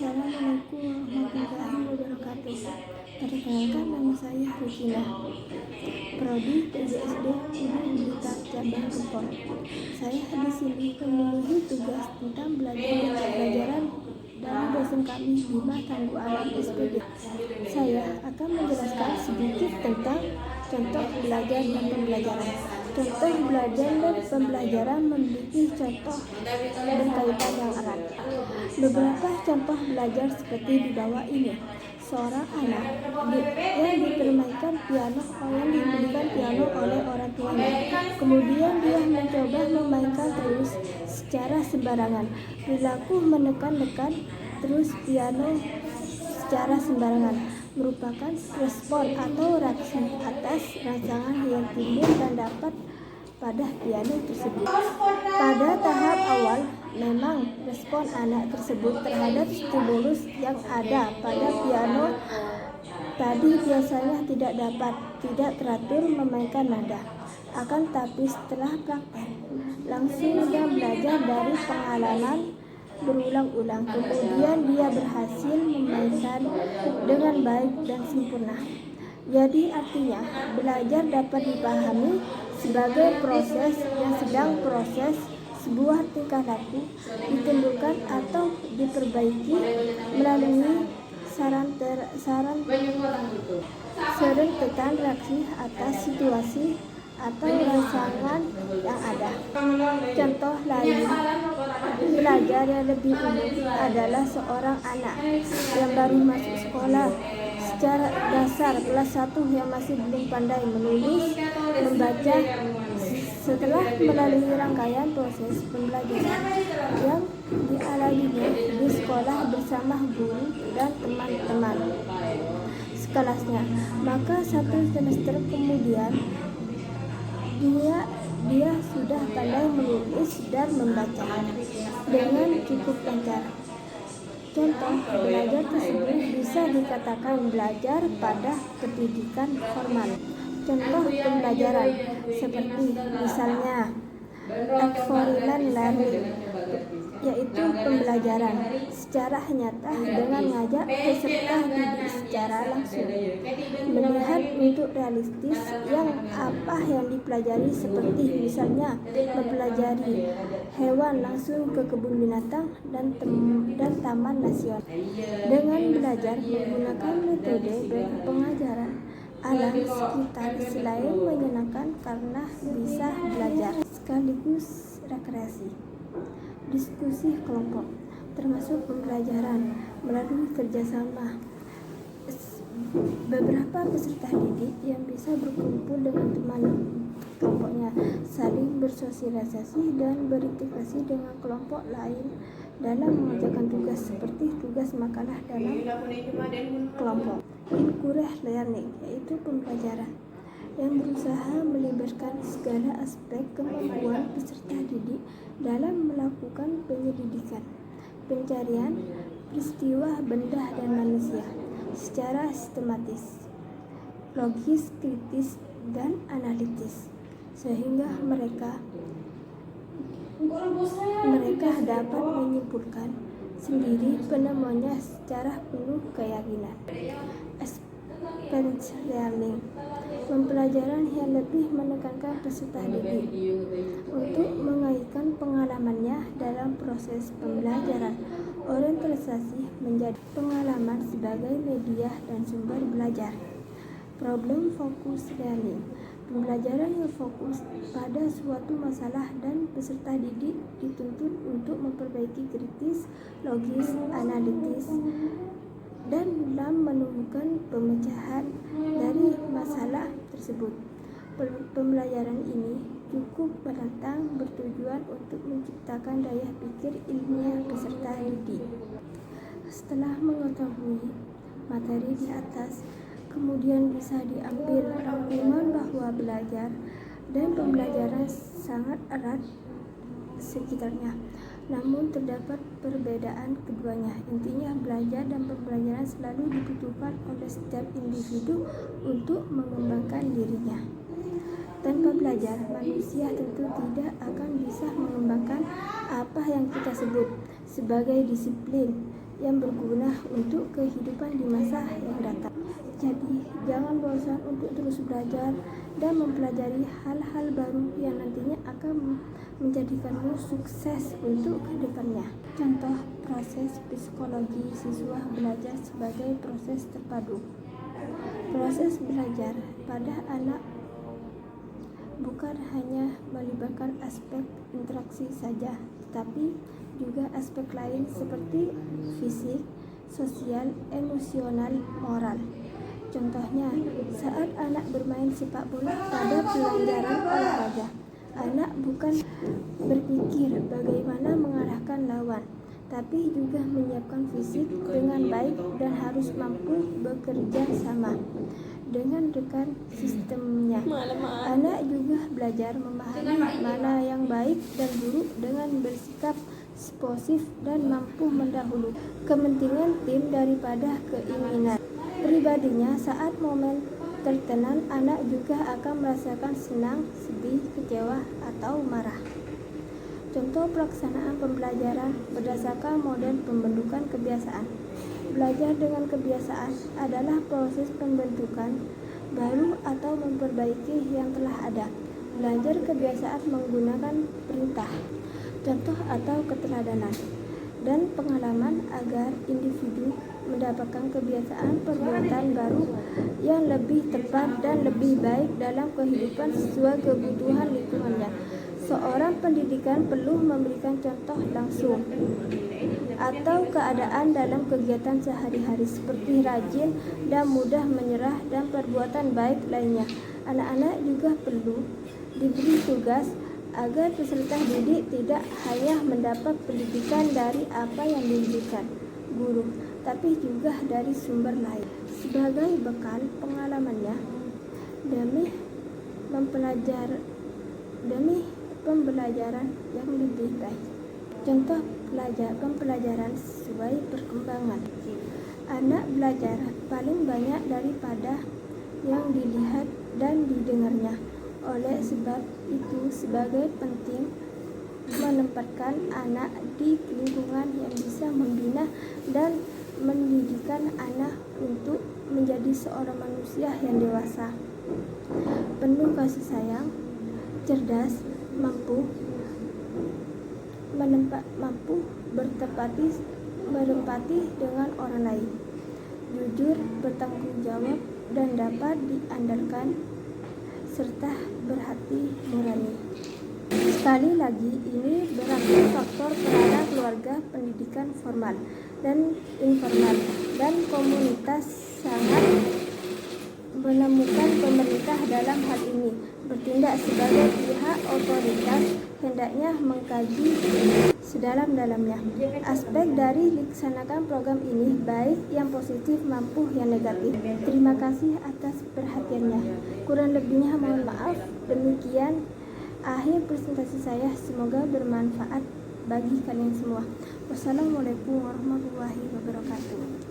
Assalamualaikum warahmatullahi wabarakatuh. Perkenalkan, nama saya Rukina, Prodi PJSD Gunung Blitar Cabang Kepor. Saya di sini memenuhi tugas tentang pembelajaran dari dosen kami Bima Tangguh Alam SPD. Saya akan menjelaskan sedikit tentang contoh belajar dan pembelajaran. Contoh belajar dan pembelajaran memiliki contoh berkaitan yang erat. Beberapa contoh belajar seperti di bawah ini. Seorang anak yang diberikan piano oleh orang tuanya. Kemudian dia mencoba memainkan terus secara sembarangan. Perilaku menekan terus piano secara sembarangan merupakan respon atau reaksi atas rangsangan yang timbul dan dapat pada piano tersebut. Pada tahap awal, memang respon anak tersebut terhadap stimulus yang ada pada piano tadi biasanya tidak teratur memainkan nada. Akan tapi setelah praktek, langsung dia belajar dari pengalaman berulang-ulang. Kemudian dia berhasil memainkan dengan baik dan sempurna. Jadi artinya belajar dapat dipahami sebagai proses yang sedang proses sebuah tingkah laku ditimbulkan atau diperbaiki melalui serentetan reaksi atas situasi atau rangsangan yang ada. Contoh lain belajar yang lebih umum adalah seorang anak yang baru masuk sekolah secara dasar kelas 1 yang masih belum pandai menulis, membaca. Setelah melalui rangkaian proses pembelajaran yang dialaminya di sekolah bersama guru dan teman-teman sekelasnya, maka 1 semester kemudian dia sudah pandai menulis dan membaca dengan cukup lancar. Contoh belajar tersebut bisa dikatakan belajar pada pendidikan formal. Contoh pembelajaran seperti misalnya experiential learning, yaitu pembelajaran secara nyata dengan mengajak peserta didik secara langsung melihat untuk realistis apa yang dipelajari, seperti misalnya mempelajari hewan langsung ke kebun binatang dan taman nasional. Dengan belajar menggunakan metode pengajaran alam sekitar, selain menyenangkan karena bisa belajar sekaligus rekreasi. Diskusi kelompok termasuk pembelajaran melalui kerjasama. Beberapa peserta didik yang bisa berkumpul dengan teman kelompoknya, saling bersosialisasi dan berintegrasi dengan kelompok lain dalam mengerjakan tugas seperti tugas makalah dalam kelompok. Encourage learning, yaitu pembelajaran yang berusaha melibatkan segala aspek kemampuan peserta didik dalam melakukan penyelidikan, pencarian peristiwa benda dan manusia secara sistematis, logis, kritis, dan analitis, sehingga mereka dapat menyimpulkan sendiri penemuannya secara penuh keyakinan. Experiential learning, pembelajaran yang lebih menekankan peserta didik untuk mengaitkan pengalamannya dalam proses pembelajaran. Orientasi menjadi pengalaman sebagai media dan sumber belajar. Problem focus learning, pembelajaran yang fokus pada suatu masalah dan peserta didik dituntut untuk memperbaiki kritis, logis, analitis, dan dalam menemukan pemecahan dari masalah tersebut. Pembelajaran ini cukup menantang, bertujuan untuk menciptakan daya pikir ilmiah peserta didik. Setelah mengetahui materi di atas, kemudian bisa diambil rangkuman bahwa belajar dan pembelajaran sangat erat sekitarnya. Namun terdapat perbedaan keduanya. Intinya belajar dan pembelajaran selalu dibutuhkan oleh setiap individu untuk mengembangkan dirinya. Tanpa belajar, manusia tentu tidak akan bisa mengembangkan apa yang kita sebut sebagai disiplin, yang berguna untuk kehidupan di masa yang datang. Jadi, jangan bosan untuk terus belajar dan mempelajari hal-hal baru yang nantinya akan menjadikanmu sukses untuk kedepannya. Contoh proses psikologi siswa belajar sebagai proses terpadu. Proses belajar pada anak bukan hanya melibatkan aspek interaksi saja, tetapi juga aspek lain seperti fisik, sosial, emosional, moral. Contohnya, saat anak bermain sepak bola pada pelajaran olahraga, anak bukan berpikir bagaimana mengarahkan lawan, tapi juga menyiapkan fisik dengan baik dan harus mampu bekerja sama dengan rekan sistemnya. Anak juga belajar memahami mana yang baik dan buruk dengan bersikap sportif dan mampu mendahului kepentingan tim daripada keinginan pribadinya. Saat momen tertenang, anak juga akan merasakan senang, sedih, kecewa, atau marah. Contoh pelaksanaan pembelajaran berdasarkan model pembentukan kebiasaan. Belajar dengan kebiasaan adalah proses pembentukan baru atau memperbaiki yang telah ada. Belajar kebiasaan menggunakan perintah, contoh atau keteladanan, dan pengalaman agar individu mendapatkan kebiasaan perbuatan baru yang lebih tepat dan lebih baik dalam kehidupan sesuai kebutuhan lingkungannya. Seorang pendidikan perlu memberikan contoh langsung atau keadaan dalam kegiatan sehari-hari seperti rajin dan mudah menyerah dan perbuatan baik lainnya. Anak-anak juga perlu diberi tugas agar peserta didik tidak hanya mendapat pendidikan dari apa yang diberikan guru, tapi juga dari sumber lain sebagai bekal pengalamannya demi pembelajaran yang lebih baik. Contoh pembelajaran sesuai perkembangan. Anak belajar paling banyak daripada yang dilihat dan didengarnya. Oleh sebab itu, sebagai penting menempatkan anak di lingkungan yang bisa membina dan mendidikkan anak untuk menjadi seorang manusia yang dewasa, penuh kasih sayang, cerdas, mampu berempati dengan orang lain, jujur, bertanggung jawab, dan dapat diandalkan, serta berhati nurani. Sekali lagi, ini berarti faktor peranan keluarga, pendidikan formal dan informal, dan komunitas sangat menemukan pemerintah dalam hal ini bertindak sebagai pihak otoritas, hendaknya mengkaji sedalam-dalamnya aspek dari dilaksanakan program ini, baik yang positif maupun yang negatif. Terima kasih atas perhatiannya. Kurang lebihnya mohon maaf. Demikian akhir presentasi saya, semoga bermanfaat bagi kalian semua. Wassalamualaikum warahmatullahi wabarakatuh.